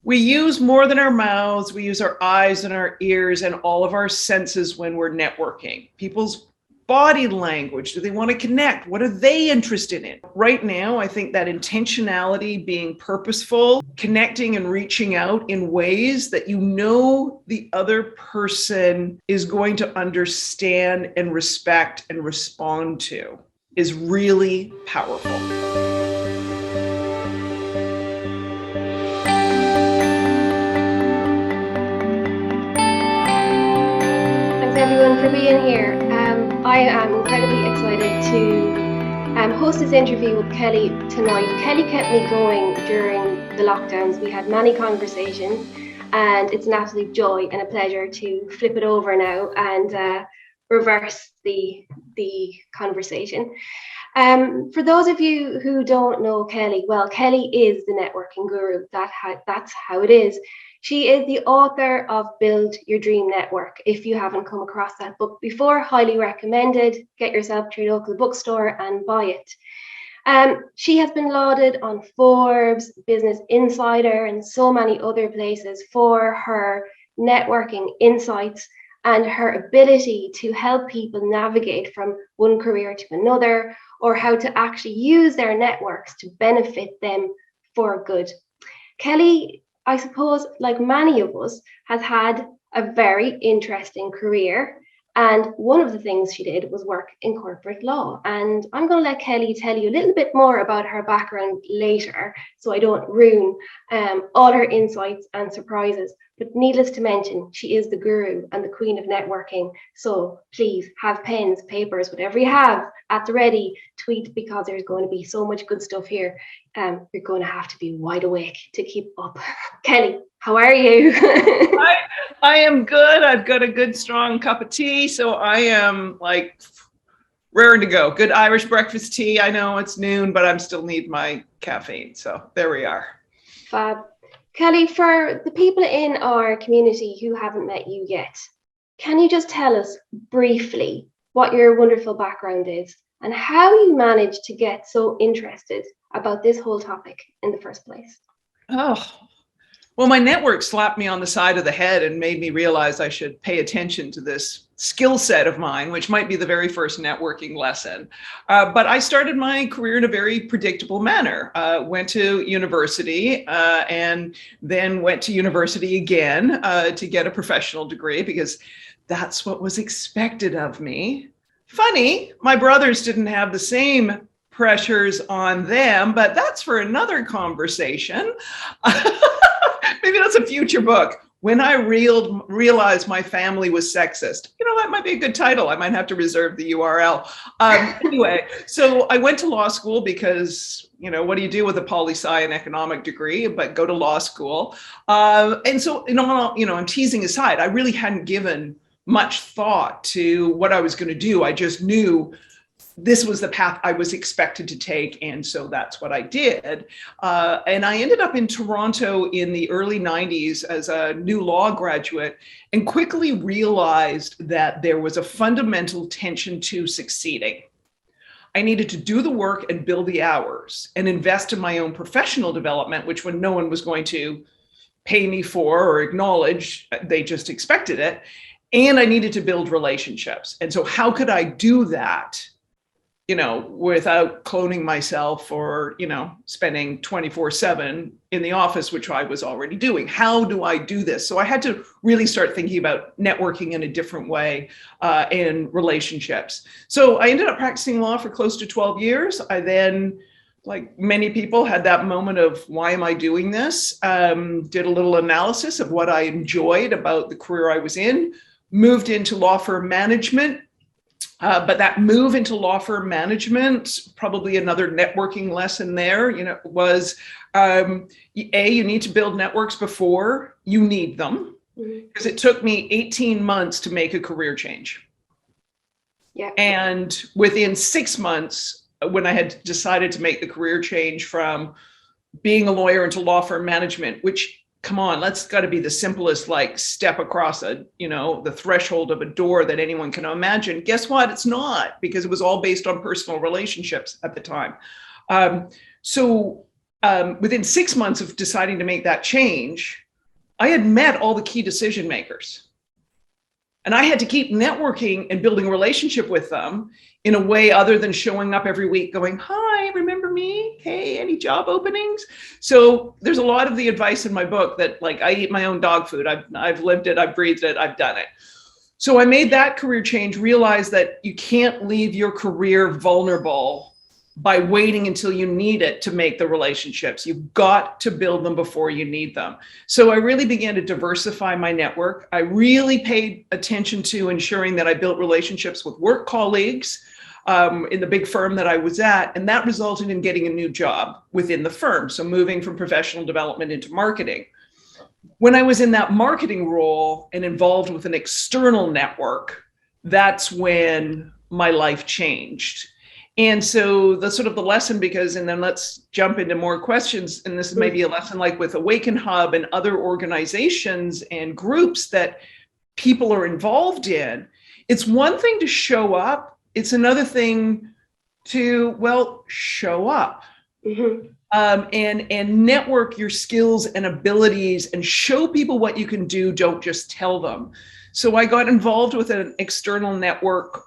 We use more than our mouths. We use our eyes and our ears and all of our senses when we're networking. People's body language, do they want to connect? What are they interested in? Right now, I think that intentionality, being purposeful, connecting and reaching out in ways that you know the other person is going to understand and respect and respond to is really powerful. Everyone for being here. I am incredibly excited to host this interview with Kelly tonight. Kelly kept me going during the lockdowns. We had many conversations and it's an absolute joy and a pleasure to flip it over now and reverse the conversation. For those of you who don't know Kelly, well, Kelly is the networking guru. That's how it is. She is the author of Build Your Dream Network. If you haven't come across that book before, highly recommended. Get yourself to your local bookstore and buy it. She has been lauded on Forbes, Business Insider, and so many other places for her networking insights and her ability to help people navigate from one career to another, or how to actually use their networks to benefit them for good. Kelly, I suppose, like many of us, has had a very interesting career. And one of the things she did was work in corporate law. And I'm going to let Kelly tell you a little bit more about her background later, so I don't ruin all her insights and surprises. But needless to mention, she is the guru and the queen of networking. So please have pens, papers, whatever you have at the ready. Tweet, because there's going to be so much good stuff here. You're going to have to be wide awake to keep up. Kelly, how are you? I am good. I've got a good strong cup of tea, so I am like raring to go. Good Irish breakfast tea. I know it's noon, but I still need my caffeine. So there we are. Fab. Kelly, for the people in our community who haven't met you yet, can you just tell us briefly what your wonderful background is and how you managed to get so interested about this whole topic in the first place? Oh, well, my network slapped me on the side of the head and made me realize I should pay attention to this skill set of mine, which might be the very first networking lesson. But I started my career in a very predictable manner. Went to university and then went to university again to get a professional degree because that's what was expected of me. Funny, my brothers didn't have the same pressures on them, but that's for another conversation. Maybe that's a future book. When I realized my family was sexist. You know, that might be a good title. I might have to reserve the URL. Anyway, so I went to law school because, you know, what do you do with a poli-sci and economic degree, but go to law school. And so, I'm teasing aside, I really hadn't given much thought to what I was going to do. I just knew this was the path I was expected to take. And so that's what I did. And I ended up in Toronto in the early 90s as a new law graduate and quickly realized that there was a fundamental tension to succeeding. I needed to do the work and build the hours and invest in my own professional development, which when no one was going to pay me for or acknowledge, they just expected it. And I needed to build relationships. And so how could I do that, without cloning myself or, spending 24/7 in the office, which I was already doing? How do I do this? So I had to really start thinking about networking in a different way in relationships. So I ended up practicing law for close to 12 years. I then, like many people, had that moment of, why am I doing this? Did a little analysis of what I enjoyed about the career I was in, moved into law firm management. But that move into law firm management, probably another networking lesson there, was you need to build networks before you need them. Because it took me 18 months to make a career change. Yeah. And within 6 months, when I had decided to make the career change from being a lawyer into law firm management, which, come on, that's got to be the simplest, step across the threshold of a door that anyone can imagine. Guess what? It's not, because it was all based on personal relationships at the time. So within 6 months of deciding to make that change, I had met all the key decision makers. And I had to keep networking and building a relationship with them in a way other than showing up every week going, hi, remember me? Hey, any job openings? So there's a lot of the advice in my book that, like, I eat my own dog food. I've lived it, I've breathed it, I've done it. So I made that career change, realized that you can't leave your career vulnerable by waiting until you need it to make the relationships. You've got to build them before you need them. So I really began to diversify my network. I really paid attention to ensuring that I built relationships with work colleagues in the big firm that I was at, and that resulted in getting a new job within the firm. So moving from professional development into marketing. When I was in that marketing role and involved with an external network, that's when my life changed. And so the sort of the lesson, because, and then let's jump into more questions. And this is maybe a lesson like with AwakenHub and other organizations and groups that people are involved in. It's one thing to show up. It's another thing to, well, show up. And network your skills and abilities and show people what you can do. Don't just tell them. So I got involved with an external network.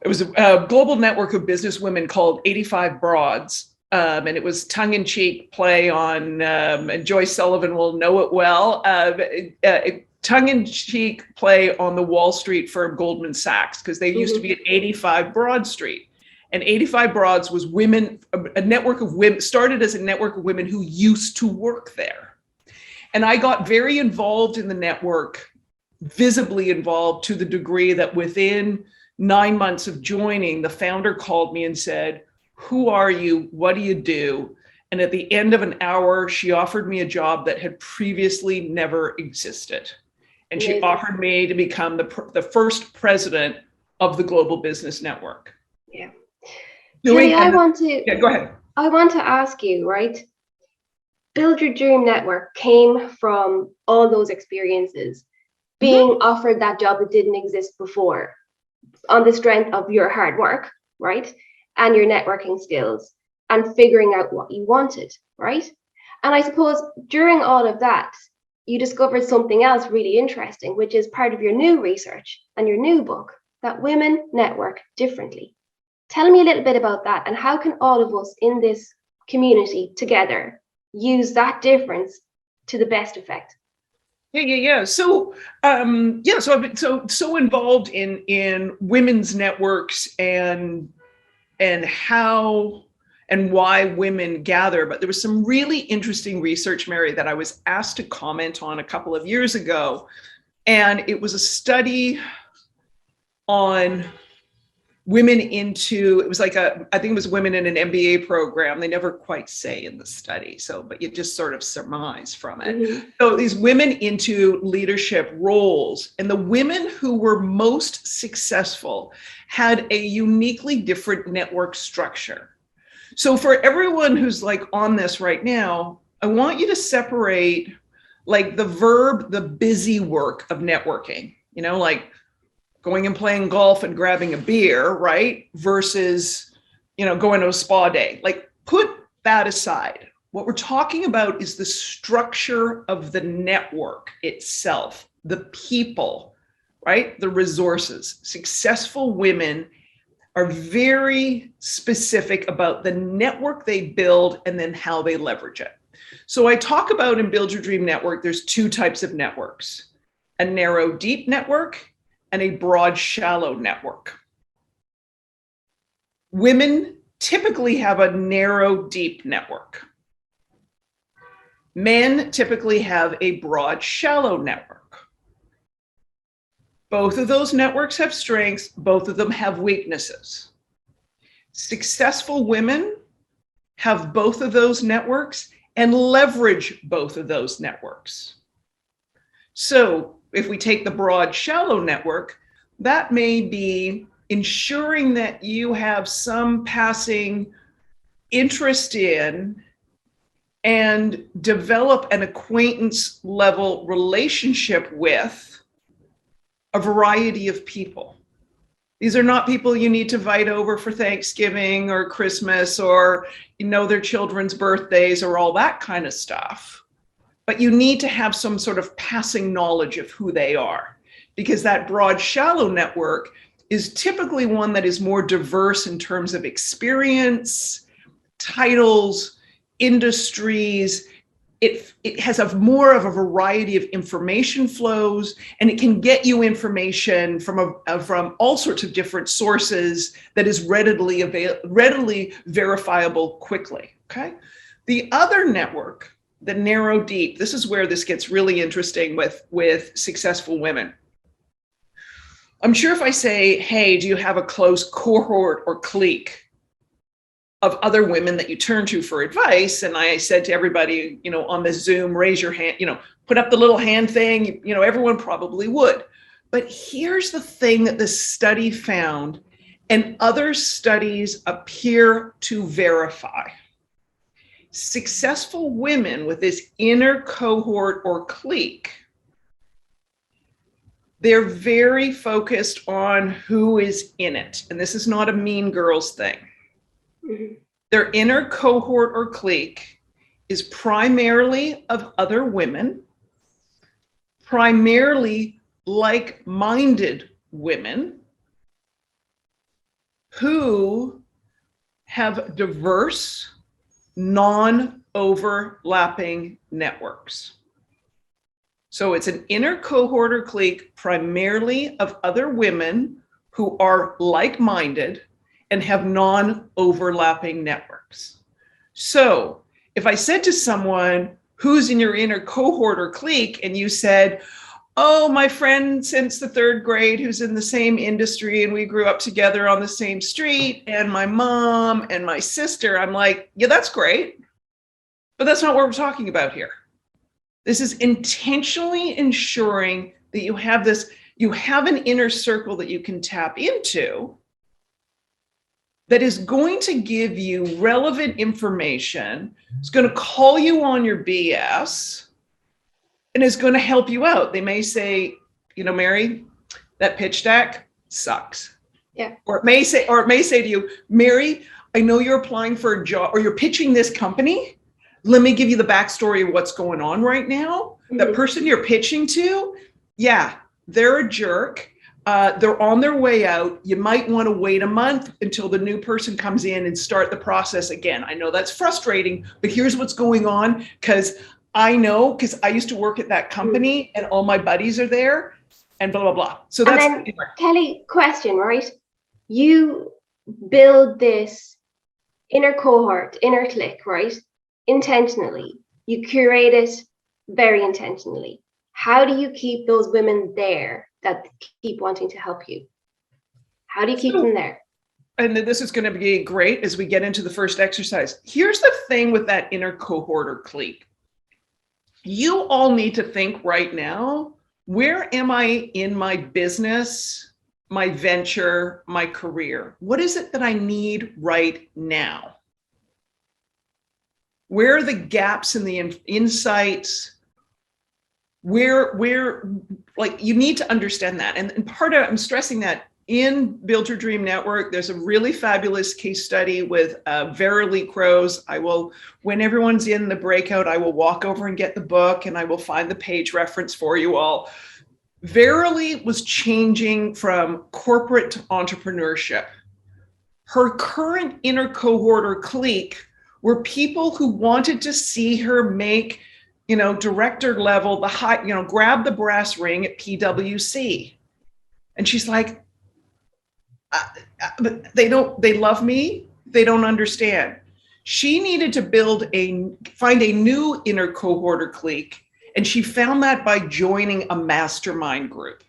It was a global network of business women called 85 Broads. And it was tongue-in-cheek play on, and Joyce Sullivan will know it well, tongue-in-cheek play on the Wall Street firm Goldman Sachs, because they used to be at 85 Broad Street. And 85 Broads was women, a network of women, started as a network of women who used to work there. And I got very involved in the network, visibly involved, to the degree that within 9 months of joining, the founder called me and said, who are you? What do you do? And at the end of an hour, she offered me a job that had previously never existed. And she offered me to become the first president of the Global Business Network. Yeah. Kelly, go ahead. I want to ask you, right? Build Your Dream Network came from all those experiences, being offered that job that didn't exist before, on the strength of your hard work, right? And your networking skills and figuring out what you wanted, right? And I suppose during all of that, you discovered something else really interesting, which is part of your new research and your new book, that women network differently. Tell me a little bit about that, and how can all of us in this community together use that difference to the best effect? Yeah. So, so I've been so involved in women's networks and how and why women gather. But there was some really interesting research, Mary, that I was asked to comment on a couple of years ago, and it was a study on women into, it was like I think it was women in an MBA program. They never quite say in the study. So, but you just sort of surmise from it. So these women into leadership roles, and the women who were most successful had a uniquely different network structure. So for everyone who's like on this right now, I want you to separate like the verb, the busy work of networking, like going and playing golf and grabbing a beer, right? Versus, going to a spa day. Like, put that aside. What we're talking about is the structure of the network itself, the people, right? The resources. Successful women are very specific about the network they build and then how they leverage it. So I talk about in Build Your Dream Network, there's two types of networks: a narrow, deep network and a broad, shallow network. Women typically have a narrow, deep network. Men typically have a broad, shallow network. Both of those networks have strengths, both of them have weaknesses. Successful women have both of those networks and leverage both of those networks. So if we take the broad, shallow network, that may be ensuring that you have some passing interest in and develop an acquaintance level relationship with a variety of people. These are not people you need to invite over for Thanksgiving or Christmas or, their children's birthdays or all that kind of stuff. But you need to have some sort of passing knowledge of who they are, because that broad, shallow network is typically one that is more diverse in terms of experience, titles, industries. It has more of a variety of information flows, and it can get you information from all sorts of different sources that is readily verifiable quickly. Okay. The other network, the narrow deep, this is where this gets really interesting with successful women. I'm sure if I say, hey, do you have a close cohort or clique of other women that you turn to for advice? And I said to everybody, on the Zoom, raise your hand, put up the little hand thing, everyone probably would. But here's the thing that this study found, and other studies appear to verify. Successful women with this inner cohort or clique, they're very focused on who is in it. And this is not a mean girls thing. Mm-hmm. Their inner cohort or clique is primarily of other women, primarily like-minded women who have diverse, non-overlapping networks. So it's an inner cohort or clique primarily of other women who are like-minded and have non-overlapping networks. So if I said to someone, who's in your inner cohort or clique, and you said, oh, my friend since the third grade who's in the same industry and we grew up together on the same street, and my mom and my sister, I'm like, yeah, that's great. But that's not what we're talking about here. This is intentionally ensuring that you have an inner circle that you can tap into that is going to give you relevant information. It's going to call you on your BS and is going to help you out. They may say, Mary, that pitch deck sucks. Yeah. Or it may say to you, Mary, I know you're applying for a job or you're pitching this company. Let me give you the backstory of what's going on right now. Mm-hmm. The person you're pitching to, yeah, they're a jerk. They're on their way out. You might want to wait a month until the new person comes in and start the process again. I know that's frustrating, but here's what's going on, because I used to work at that company and all my buddies are there and blah, blah, blah. So that's Kelly, question, right? You build this inner cohort, inner clique, right? Intentionally. You curate it very intentionally. How do you keep those women there that keep wanting to help you? How do you keep them there? And this is going to be great as we get into the first exercise. Here's the thing with that inner cohort or clique. You all need to think right now, where am I in my business, my venture, my career? What is it that I need right now? Where are the gaps in the insights? Where you need to understand that. And part of it, I'm stressing that in Build Your Dream Network, there's a really fabulous case study with Verily Crows. When everyone's in the breakout, I will walk over and get the book and I will find the page reference for you all. Verily was changing from corporate to entrepreneurship. Her current inner cohort or clique were people who wanted to see her make director level, the high, grab the brass ring at PwC. And she's like, but they love me. They don't understand. She needed to find a new inner cohort or clique. And she found that by joining a mastermind group.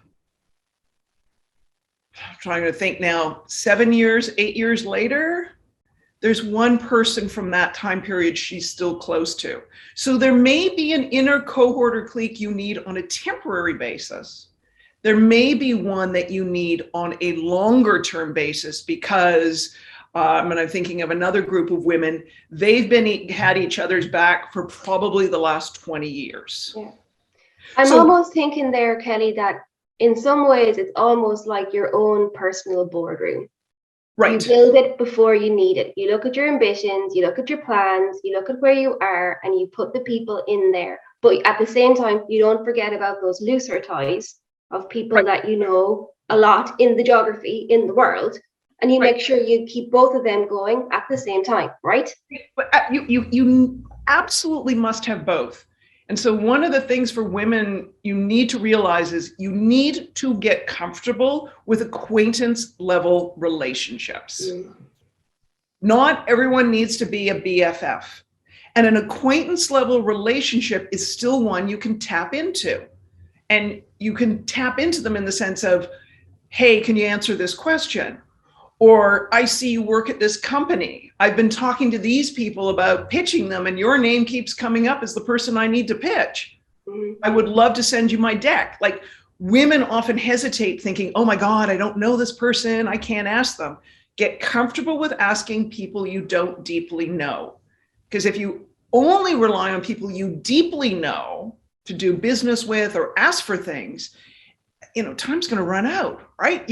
I'm trying to think now, 8 years later, there's one person from that time period she's still close to. So there may be an inner cohort or clique you need on a temporary basis. There may be one that you need on a longer term basis because, and I'm thinking of another group of women, they've had each other's back for probably the last 20 years. Yeah. I'm almost thinking there, Kelly, that in some ways, it's almost like your own personal boardroom. Right. You build it before you need it. You look at your ambitions, you look at your plans, you look at where you are, and you put the people in there. But at the same time, you don't forget about those looser ties of people Right. that you know a lot in the geography, in the world, and you Right. make sure you keep both of them going at the same time, right? But you absolutely must have both. And so one of the things for women you need to realize is you need to get comfortable with acquaintance level relationships. Not everyone needs to be a BFF. And an acquaintance level relationship is still one you can tap into. And you can tap into them in the sense of, hey, can you answer this question? Or I see you work at this company. I've been talking to these people about pitching them, and your name keeps coming up as the person I need to pitch. I would love to send you my deck. Like, women often hesitate thinking, oh my God, I don't know this person. I can't ask them. Get comfortable with asking people you don't deeply know. Because if you only rely on people you deeply know to do business with or ask for things, time's going to run out, right?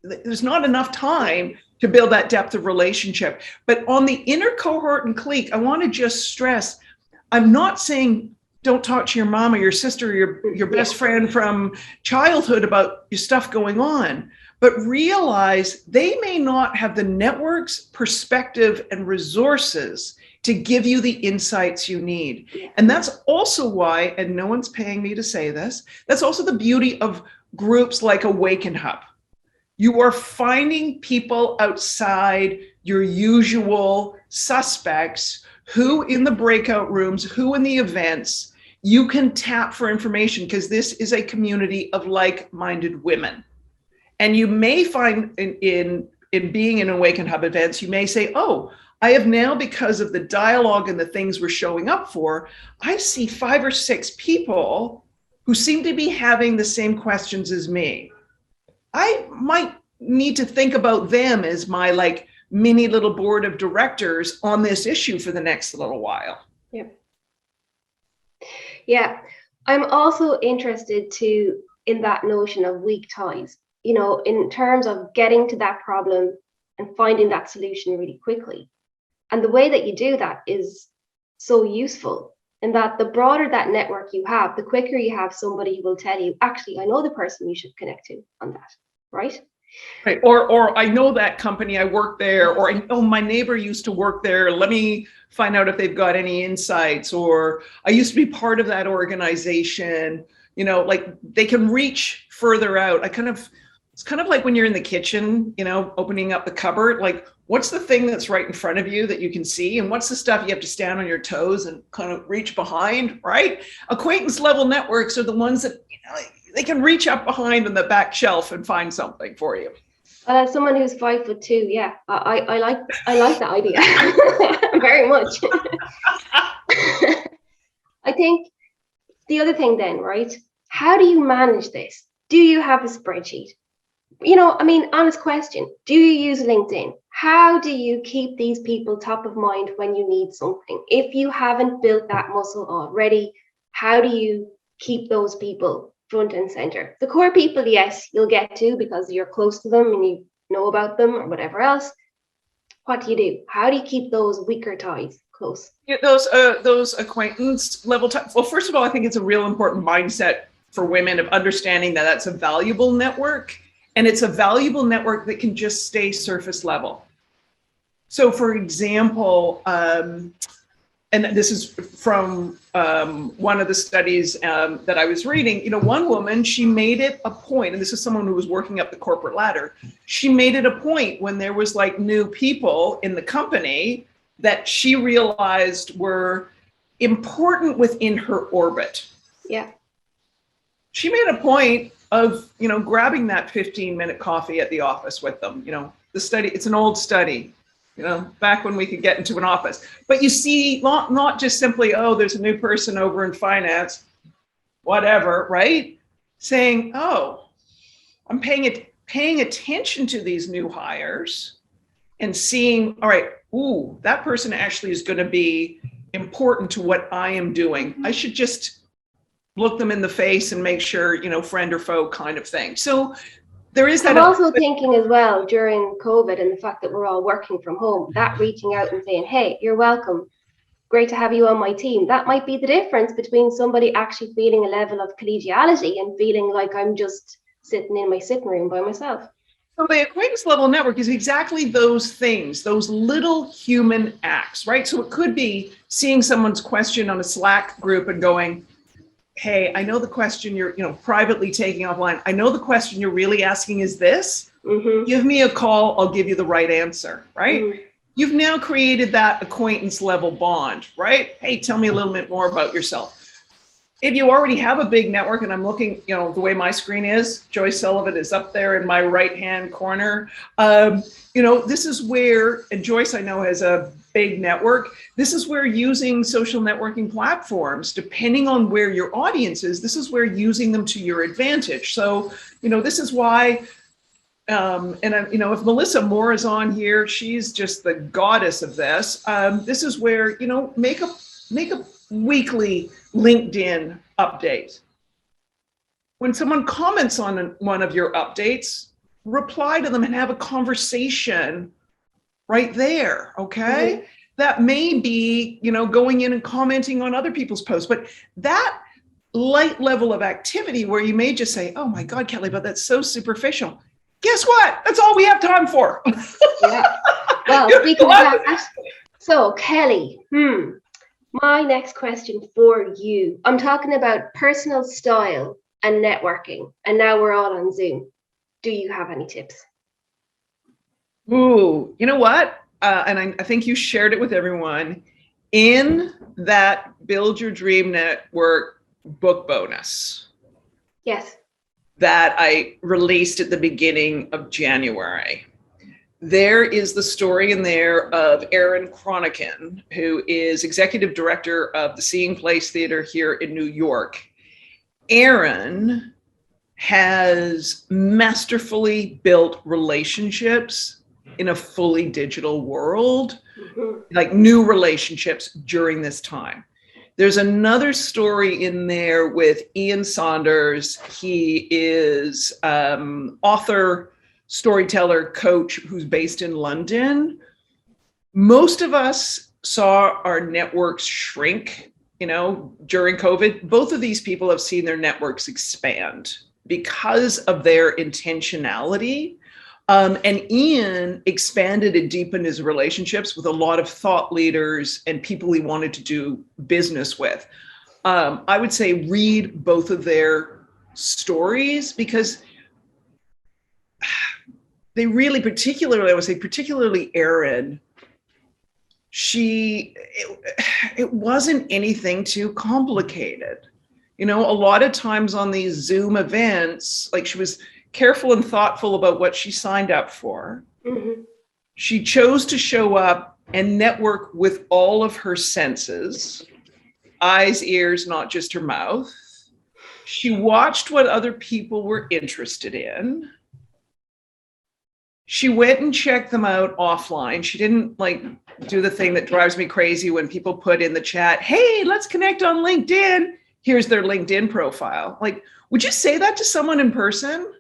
There's not enough time to build that depth of relationship. But on the inner cohort and clique, I want to just stress, I'm not saying don't talk to your mom or your sister or your best friend from childhood about your stuff going on, but realize they may not have the networks, perspective, and resources to give you the insights you need. And that's also why, and no one's paying me to say this, that's also the beauty of groups like AwakenHub. You are finding people outside your usual suspects, who in the breakout rooms, who in the events, you can tap for information, because this is a community of like-minded women. And you may find in being in AwakenHub events, you may say, oh, I have now, because of the dialogue and the things we're showing up for, I see 5 or 6 people who seem to be having the same questions as me. I might need to think about them as my mini little board of directors on this issue for the next little while. Yeah. I'm also interested in that notion of weak ties, in terms of getting to that problem and finding that solution really quickly. And the way that you do that is so useful, in that the broader that network you have, the quicker you have somebody who will tell you, actually, I know the person you should connect to on that, right? Right. Or I know that company, I work there, or I know my neighbor used to work there. Let me find out if they've got any insights, or I used to be part of that organization. They can reach further out. It's kind of like when you're in the kitchen, opening up the cupboard, what's the thing that's right in front of you that you can see? And what's the stuff you have to stand on your toes and kind of reach behind, right? Acquaintance level networks are the ones that, they can reach up behind on the back shelf and find something for you. As someone who's 5'2", yeah, I like that idea very much. I think the other thing then, right? How do you manage this? Do you have a spreadsheet? Honest question. Do you use LinkedIn? How do you keep these people top of mind when you need something? If you haven't built that muscle already, how do you keep those people front and center? The core people, yes, you'll get to because you're close to them and you know about them or whatever else. What do you do? How do you keep those weaker ties close? Yeah, those acquaintance level ties. Well, first of all, I think it's a real important mindset for women of understanding that that's a valuable network, and it's a valuable network that can just stay surface level. So, for example, and this is from one of the studies that I was reading, one woman, she made it a point, and this is someone who was working up the corporate ladder. She made it a point when there was new people in the company that she realized were important within her orbit. Yeah. She made a point of, grabbing that 15-minute coffee at the office with them. The study, it's an old study. Back when we could get into an office. But you see, not just simply, oh, there's a new person over in finance, whatever, right? Saying, oh, I'm paying attention to these new hires and seeing, all right, ooh, that person actually is going to be important to what I am doing. I should just look them in the face and make sure, friend or foe kind of thing. So there is that. I'm also thinking as well during COVID and the fact that we're all working from home, that reaching out and saying, hey, you're welcome. Great to have you on my team. That might be the difference between somebody actually feeling a level of collegiality and feeling like I'm just sitting in my sitting room by myself. So the acquaintance level network is exactly those things, those little human acts, right? So it could be seeing someone's question on a Slack group and going, hey, I know the question you're, privately taking offline. I know the question you're really asking is this. Mm-hmm. Give me a call. I'll give you the right answer, right? Mm-hmm. You've now created that acquaintance level bond, right? Hey, tell me a little bit more about yourself. If you already have a big network, and I'm looking, the way my screen is, Joyce Sullivan is up there in my right-hand corner. This is where, and Joyce I know has a big network. This is where using social networking platforms, depending on where your audience is, this is where using them to your advantage. So, this is why, if Melissa Moore is on here, she's just the goddess of this. This is where, make a weekly LinkedIn update. When someone comments on one of your updates, reply to them and have a conversation right there, okay? Mm-hmm. That may be, going in and commenting on other people's posts, but that light level of activity where you may just say, oh my God, Kelly, but that's so superficial. Guess what? That's all we have time for. Yeah. Well, speaking of that, so Kelly, my next question for you. I'm talking about personal style and networking, and now we're all on Zoom. Do you have any tips? Ooh, you know what? And I think you shared it with everyone in that Build Your Dream Network book bonus. Yes. That I released at the beginning of January. There is the story in there of Aaron Cronican, who is executive director of the Seeing Place Theater here in New York. Aaron has masterfully built relationships in a fully digital world, like new relationships during this time. There's another story in there with Ian Saunders. He is author, storyteller, coach who's based in London. Most of us saw our networks shrink, during COVID. Both of these people have seen their networks expand because of their intentionality. And Ian expanded and deepened his relationships with a lot of thought leaders and people he wanted to do business with. I would say read both of their stories because they really, particularly Erin, it wasn't anything too complicated. A lot of times on these Zoom events, like she was careful and thoughtful about what she signed up for. Mm-hmm. She chose to show up and network with all of her senses, eyes, ears, not just her mouth. She watched what other people were interested in. She went and checked them out offline. She didn't do the thing that drives me crazy when people put in the chat, hey, let's connect on LinkedIn. Here's their LinkedIn profile. Would you say that to someone in person?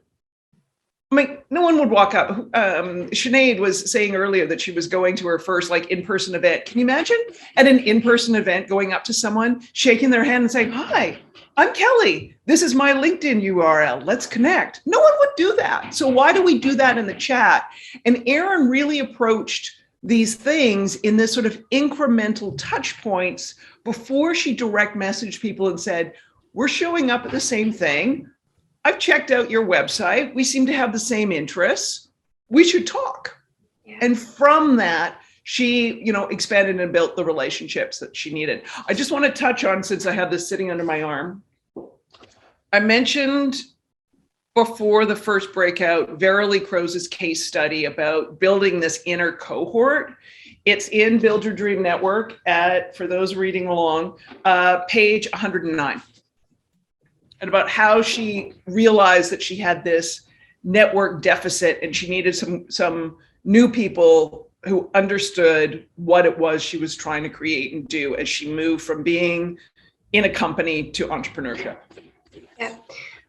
No one would walk up. Sinead was saying earlier that she was going to her first in-person event. Can you imagine at an in-person event going up to someone, shaking their hand and saying, hi, I'm Kelly. This is my LinkedIn URL. Let's connect. No one would do that. So why do we do that in the chat? And Erin really approached these things in this sort of incremental touch points before she direct messaged people and said, we're showing up at the same thing. I've checked out your website. We seem to have the same interests. We should talk. Yeah. And from that, she, expanded and built the relationships that she needed. I just want to touch on, since I have this sitting under my arm, I mentioned before the first breakout, Verily Crow's case study about building this inner cohort. It's in Build Your Dream Network for those reading along, page 109. And about how she realized that she had this network deficit and she needed some new people who understood what it was she was trying to create and do as she moved from being in a company to entrepreneurship. Yeah.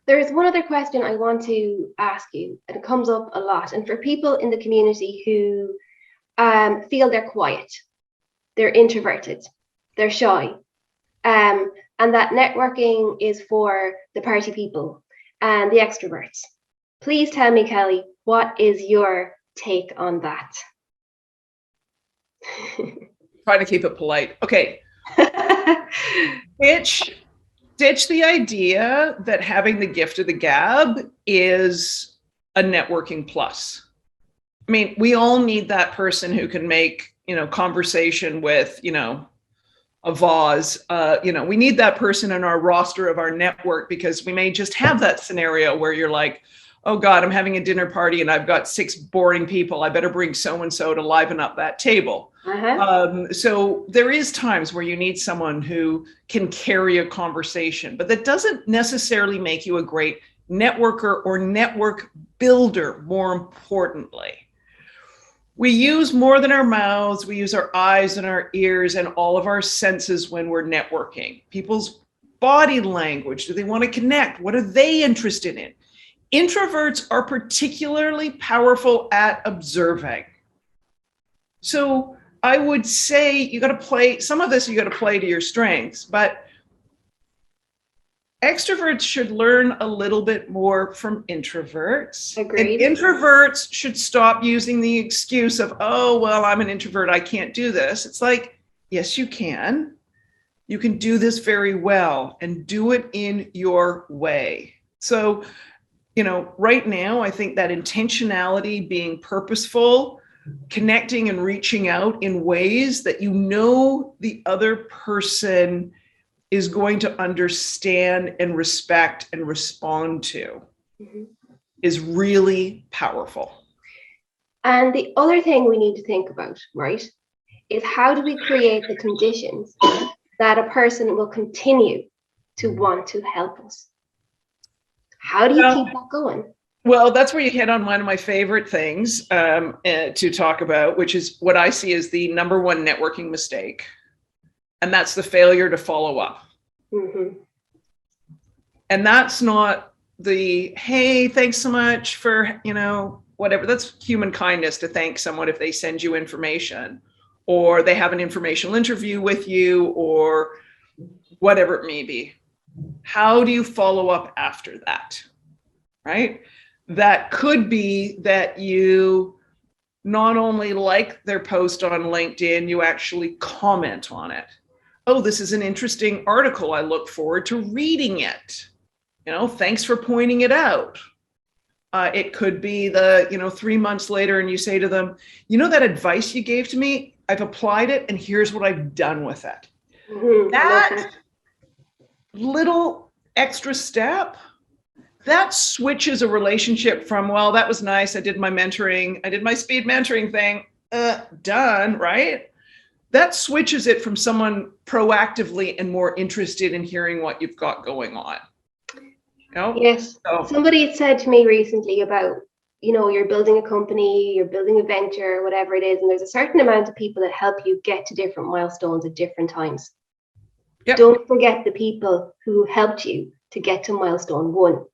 There's one other question I want to ask you, and it comes up a lot. And for people in the community who feel they're quiet, they're introverted, they're shy, and that networking is for the party people and the extroverts. Please tell me, Kelly, what is your take on that? Trying to keep it polite. Okay. Ditch the idea that having the gift of the gab is a networking plus. I mean, we all need that person who can make, conversation with, a vase. We need that person in our roster of our network, because we may just have that scenario where you're like, oh God, I'm having a dinner party and I've got 6 boring people. I better bring so-and-so to liven up that table. So there is times where you need someone who can carry a conversation, but that doesn't necessarily make you a great networker or network builder. More importantly, we use more than our mouths. We use our eyes and our ears and all of our senses when we're networking. People's body language. Do they want to connect? What are they interested in? Introverts are particularly powerful at observing. So I would say you got to play some of this, you got to play to your strengths, but extroverts should learn a little bit more from introverts. Agreed. And introverts should stop using the excuse of, oh, well, I'm an introvert, I can't do this. It's like, yes, you can. You can do this very well and do it in your way. So, right now, I think that intentionality, being purposeful, connecting and reaching out in ways that the other person is going to understand and respect and respond to, is really powerful. And the other thing we need to think about, right, is how do we create the conditions that a person will continue to want to help us? How do you keep that going? Well, that's where you hit on one of my favorite things to talk about, which is what I see as the number one networking mistake. And that's the failure to follow up. And that's not the, hey, thanks so much for, whatever. That's human kindness to thank someone if they send you information or they have an informational interview with you or whatever it may be. How do you follow up after that? Right? That could be that you not only like their post on LinkedIn, you actually comment on it. Oh, this is an interesting article. I look forward to reading it. Thanks for pointing it out. It could be 3 months later and you say to them, that advice you gave to me, I've applied it and here's what I've done with it. That little extra step, that switches a relationship from, well, that was nice. I did my speed mentoring thing, done, right? That switches it from someone proactively and more interested in hearing what you've got going on. Yes. So, somebody had said to me recently about, you're building a company, you're building a venture, whatever it is, and there's a certain amount of people that help you get to different milestones at different times. Yep. Don't forget the people who helped you to get to milestone 1.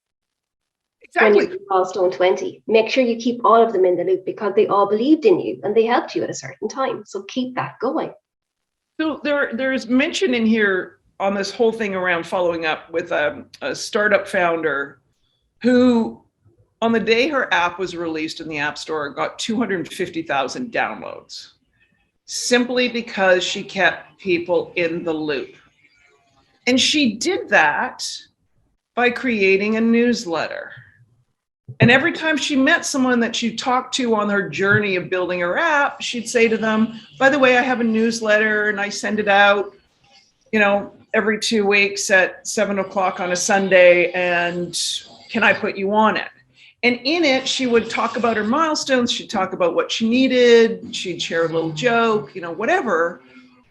Exactly. When you're milestone 20. Make sure you keep all of them in the loop because they all believed in you and they helped you at a certain time. So keep that going. So there's mention in here on this whole thing around following up with a startup founder who, on the day her app was released in the App Store, got 250,000 downloads simply because she kept people in the loop. And she did that by creating a newsletter. And every time she met someone that she talked to on her journey of building her app, she'd say to them, by the way, I have a newsletter and I send it out, every 2 weeks at 7:00 on a Sunday. And can I put you on it? And in it, she would talk about her milestones. She'd talk about what she needed. She'd share a little joke, whatever.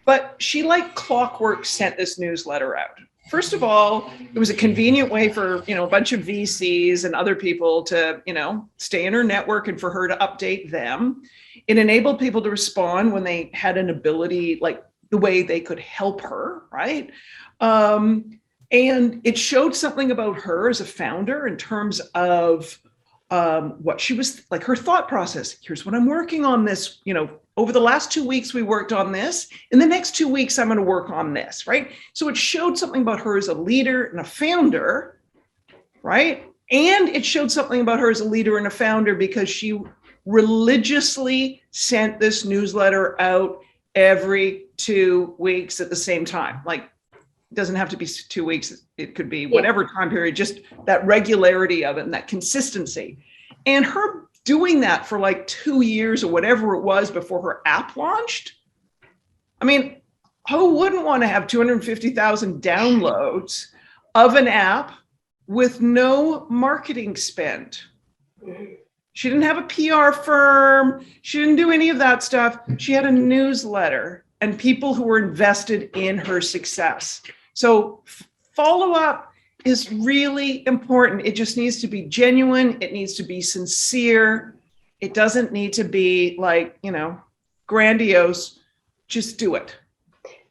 But she, like clockwork, sent this newsletter out. First of all, it was a convenient way for, a bunch of VCs and other people to, stay in her network and for her to update them. It enabled people to respond when they had an ability, like the way they could help her, right? And it showed something about her as a founder in terms of what she was like, her thought process. Here's what I'm working on this, over the last 2 weeks, we worked on this. In the next 2 weeks, I'm going to work on this, right? So it showed something about her as a leader and a founder, right? And it showed something about her as a leader and a founder because she religiously sent this newsletter out every 2 weeks at the same time. Like, it doesn't have to be 2 weeks. It could be whatever time period, just that regularity of it and that consistency. And her doing that for like 2 years or whatever it was before her app launched. I mean, who wouldn't want to have 250,000 downloads of an app with no marketing spend? She didn't have a PR firm. She didn't do any of that stuff. She had a newsletter and people who were invested in her success. So follow up is really important. It just needs to be genuine. It needs to be sincere. It doesn't need to be like, grandiose. Just do it.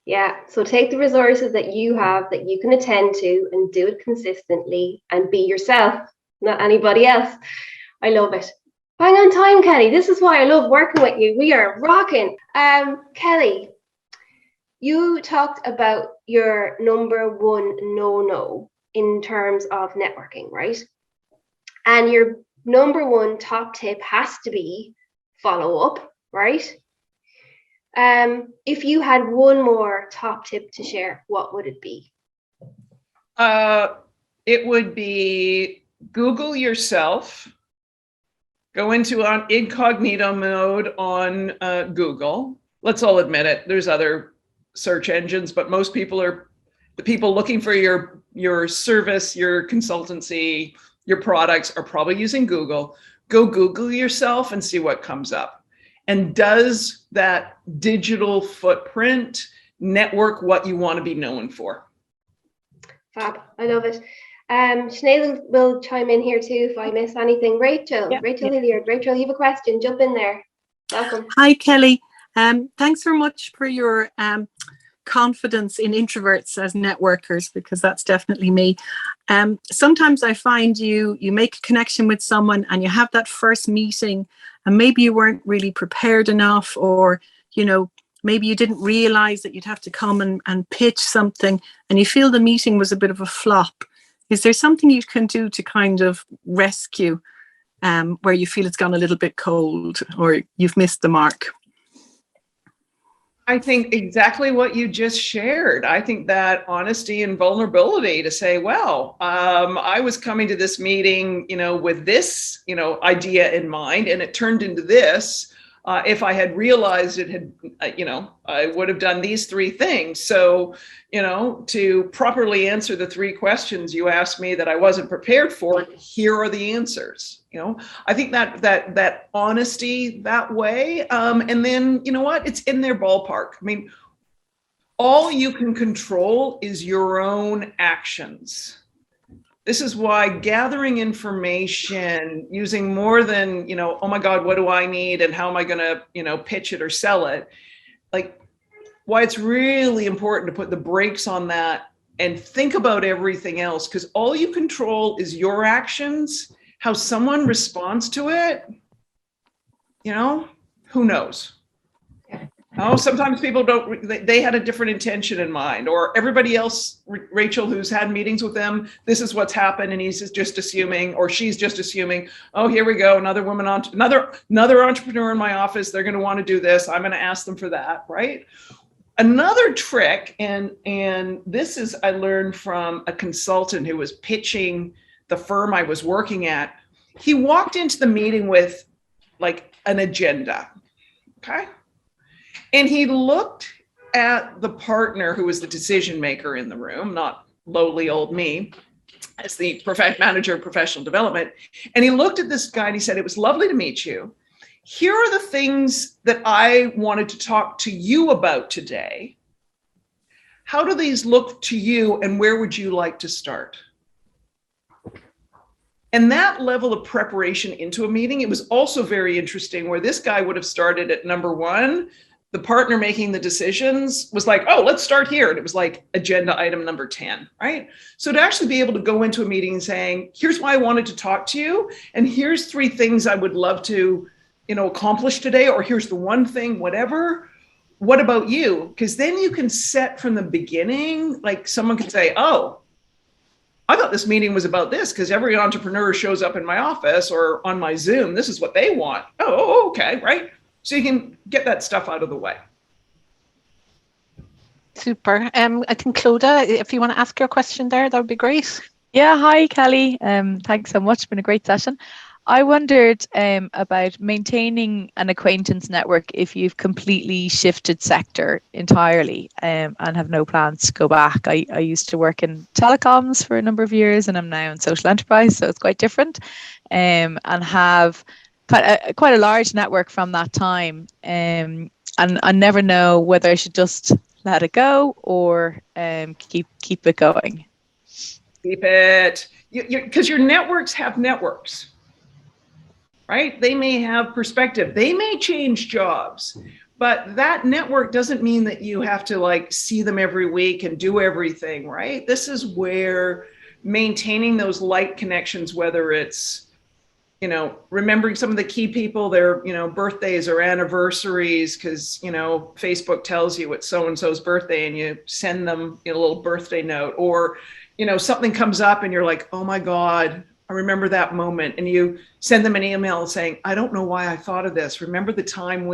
Yeah. So take the resources that you have that you can attend to and do it consistently and be yourself, not anybody else. I love it. Bang on time, Kelly. This is why I love working with you. We are rocking. Kelly, you talked about your number one no in terms of networking, right? And your number one top tip has to be follow up, right? If you had one more top tip to share, what would it be? It would be Google yourself. Go into an incognito mode on Google. Let's all admit it. There's other search engines, but most people are the people looking for your service, your consultancy, your products are probably using Google. Go Google yourself and see what comes up. And does that digital footprint network what you want to be known for? Fab. I love it. Sinead will chime in here too if I miss anything. Rachel Hilliard. Rachel, you have a question. Jump in there. Welcome. Hi, Kelly. Thanks very much for your confidence in introverts as networkers, because that's definitely me. Sometimes I find you make a connection with someone and you have that first meeting and maybe you weren't really prepared enough, or, maybe you didn't realize that you'd have to come and pitch something and you feel the meeting was a bit of a flop. Is there something you can do to kind of rescue where you feel it's gone a little bit cold or you've missed the mark? I think exactly what you just shared. I think that honesty and vulnerability to say, well, I was coming to this meeting, with this, idea in mind, and it turned into this. If I had realized it had, I would have done these three things. So, to properly answer the three questions you asked me that I wasn't prepared for, here are the answers. I think that honesty that way. And then, it's in their ballpark. I mean, all you can control is your own actions. This is why gathering information using more than, oh my God, what do I need? And how am I going to, pitch it or sell it? Like, why it's really important to put the brakes on that and think about everything else, because all you control is your actions. How someone responds to it, who knows? Oh, sometimes people they had a different intention in mind, or everybody else, Rachel, who's had meetings with them, this is what's happened, and he's just assuming, or she's just assuming, oh, here we go, another woman on another entrepreneur in my office, they're going to want to do this, I'm going to ask them for that, right? Another trick, and this is I learned from a consultant who was pitching the firm I was working at. He walked into the meeting with like an agenda, okay? And he looked at the partner who was the decision maker in the room, not lowly old me, as the manager of professional development. And he looked at this guy and he said, it was lovely to meet you. Here are the things that I wanted to talk to you about today. How do these look to you, and where would you like to start? And that level of preparation into a meeting, it was also very interesting where this guy would have started at number one, the partner making the decisions was like, oh, let's start here. And it was like agenda item number 10, right? So to actually be able to go into a meeting saying, here's why I wanted to talk to you. And here's 3 things I would love to, accomplish today, or here's the one thing, whatever. What about you? Because then you can set from the beginning, like someone could say, oh, I thought this meeting was about this because every entrepreneur shows up in my office or on my Zoom. This is what they want. Oh, okay, right? So you can get that stuff out of the way. Super. I think Clodagh, if you want to ask your question there, that would be great. Yeah, hi Kelly. Thanks so much. It's been a great session. I wondered about maintaining an acquaintance network if you've completely shifted sector entirely and have no plans to go back. I used to work in telecoms for a number of years and I'm now in social enterprise, so it's quite different, and have quite a large network from that time. And I never know whether I should just let it go or keep it going. Keep it, because your networks have networks. Right? They may have perspective. They may change jobs, but that network doesn't mean that you have to like see them every week and do everything, right? This is where maintaining those light connections, whether it's, remembering some of the key people, their, birthdays or anniversaries, because, Facebook tells you it's so-and-so's birthday and you send them a little birthday note, or, something comes up and you're like, oh my God, I remember that moment, and you send them an email saying, I don't know why I thought of this. Remember the time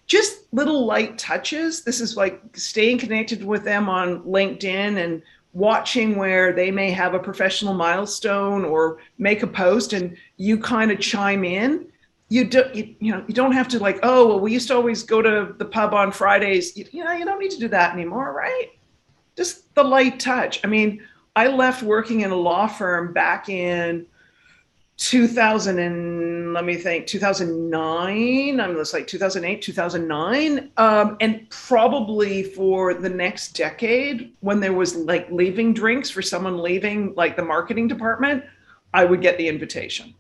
just little light touches. This is like staying connected with them on LinkedIn and watching where they may have a professional milestone or make a post and you kind of chime in. You don't have to like, oh, well, we used to always go to the pub on Fridays. You don't need to do that anymore, right? Just the light touch. I mean, I left working in a law firm back in 2009. I was like 2008, 2009. And probably for the next decade, when there was like leaving drinks for someone leaving like the marketing department, I would get the invitation.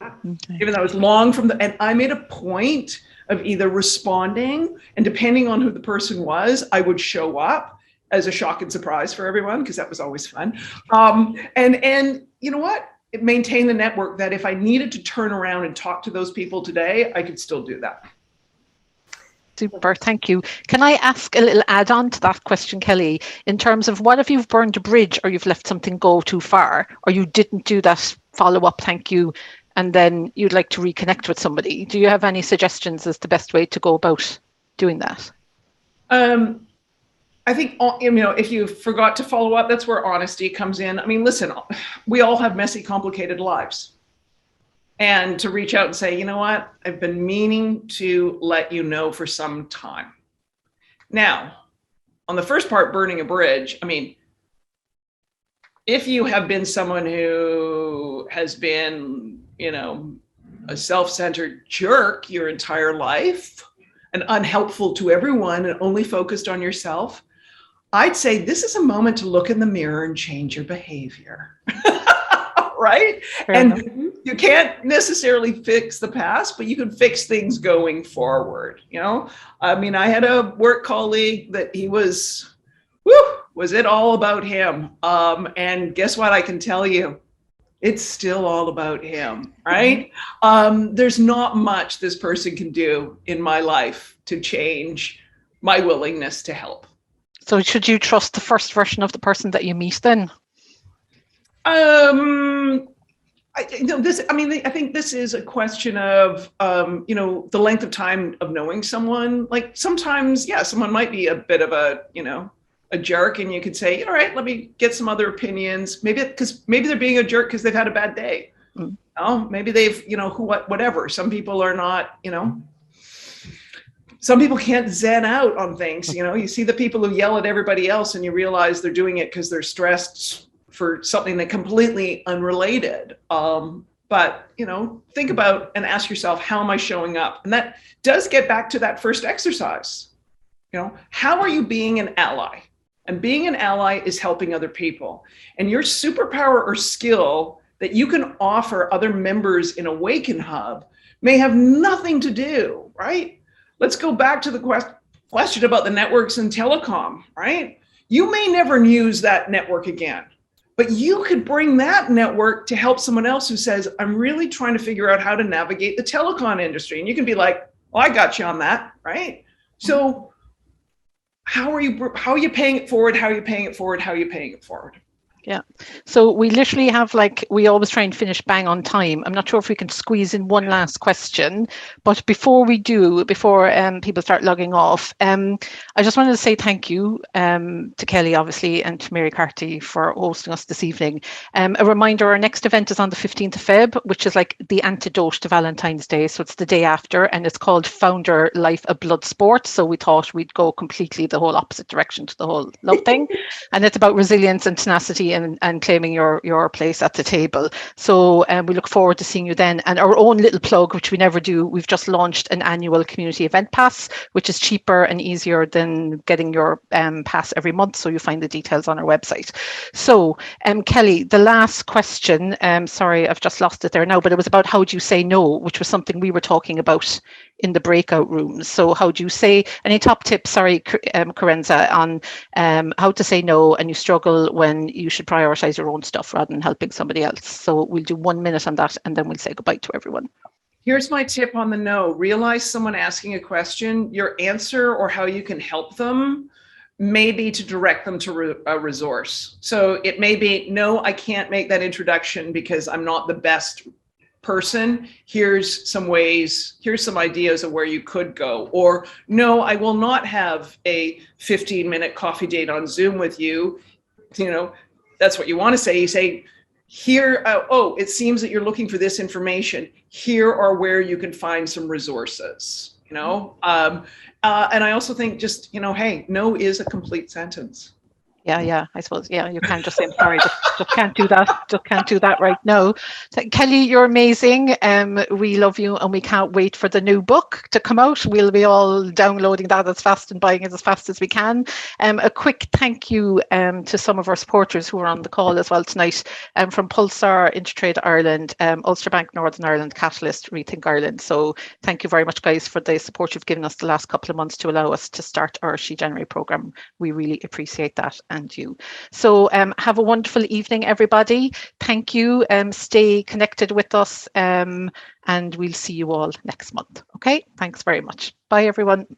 Okay. Even though I was long and I made a point of either responding, and depending on who the person was, I would show up as a shock and surprise for everyone, because that was always fun. And you know what? It maintained the network that if I needed to turn around and talk to those people today, I could still do that. Super, thank you. Can I ask a little add-on to that question, Kelly, in terms of what if you've burned a bridge or you've let something go too far, or you didn't do that follow-up thank you, and then you'd like to reconnect with somebody? Do you have any suggestions as the best way to go about doing that? I think, if you forgot to follow up, that's where honesty comes in. I mean, listen, we all have messy, complicated lives. And to reach out and say, you know what, I've been meaning to let you know for some time. Now, on the first part, burning a bridge, I mean, if you have been someone who has been, a self-centered jerk your entire life and unhelpful to everyone and only focused on yourself, I'd say this is a moment to look in the mirror and change your behavior, right? Fair enough. You can't necessarily fix the past, but you can fix things going forward. I mean, I had a work colleague that he was it all about him? And guess what? I can tell you, it's still all about him, right? There's not much this person can do in my life to change my willingness to help. So should you trust the first version of the person that you meet then? I think this is a question of, the length of time of knowing someone. Like sometimes, someone might be a bit of a jerk, and you could say, all right, let me get some other opinions. Maybe they're being a jerk because they've had a bad day. Maybe they've, whatever. Some people are not, some people can't zen out on things. You see the people who yell at everybody else and you realize they're doing it because they're stressed for something that completely unrelated. But, think about and ask yourself, how am I showing up? And that does get back to that first exercise. How are you being an ally? And being an ally is helping other people. And your superpower or skill that you can offer other members in Awakenhub may have nothing to do, right? Let's go back to the question about the networks and telecom, right? You may never use that network again, but you could bring that network to help someone else who says, I'm really trying to figure out how to navigate the telecom industry. And you can be like, well, I got you on that, right? So how are you paying it forward? How are you paying it forward? How are you paying it forward? Yeah. So we literally have, like, we always try and finish bang on time. I'm not sure if we can squeeze in one last question, but before we do, before people start logging off, I just wanted to say thank you to Kelly, obviously, and to Mary Carty for hosting us this evening. A reminder, our next event is on the 15th of Feb, which is like the antidote to Valentine's Day. So it's the day after, and it's called Founder Life a Blood Sport. So we thought we'd go completely the whole opposite direction to the whole love thing. And it's about resilience and tenacity and claiming your place at the table. So we look forward to seeing you then. And our own little plug, which we never do, we've just launched an annual community event pass, which is cheaper and easier than getting your pass every month. So you find the details on our website. So Kelly, the last question, sorry, I've just lost it there now, but it was about how do you say no, which was something we were talking about in the breakout rooms. So how do you say, any top tips, sorry, Carenza, on how to say no and you struggle when you should prioritize your own stuff rather than helping somebody else? So we'll do 1 minute on that and then we'll say goodbye to everyone. Here's my tip on the no. Realize someone asking a question, your answer or how you can help them may be to direct them to a resource. So it may be, no, I can't make that introduction because I'm not the best person. Here's some ways, here's some ideas of where you could go. Or no, I will not have a 15-minute coffee date on Zoom with you. You know, that's what you want to say. You say, here, oh, it seems that you're looking for this information. Here are where you can find some resources, you know? And I also think just, you know, hey, no is a complete sentence. Yeah, I suppose. Yeah, you can't just say, I'm sorry, just can't do that. Just can't do that right now. Kelly, you're amazing. We love you and we can't wait for the new book to come out. We'll be all downloading that as fast and buying it as fast as we can. A quick thank you to some of our supporters who are on the call as well tonight, from Pulsar, Intertrade Ireland, Ulster Bank Northern Ireland, Catalyst, Rethink Ireland. So thank you very much, guys, for the support you've given us the last couple of months to allow us to start our She January programme. We really appreciate that. And you. So have a wonderful evening, everybody. Thank you. Stay connected with us and we'll see you all next month. Okay, thanks very much. Bye, everyone.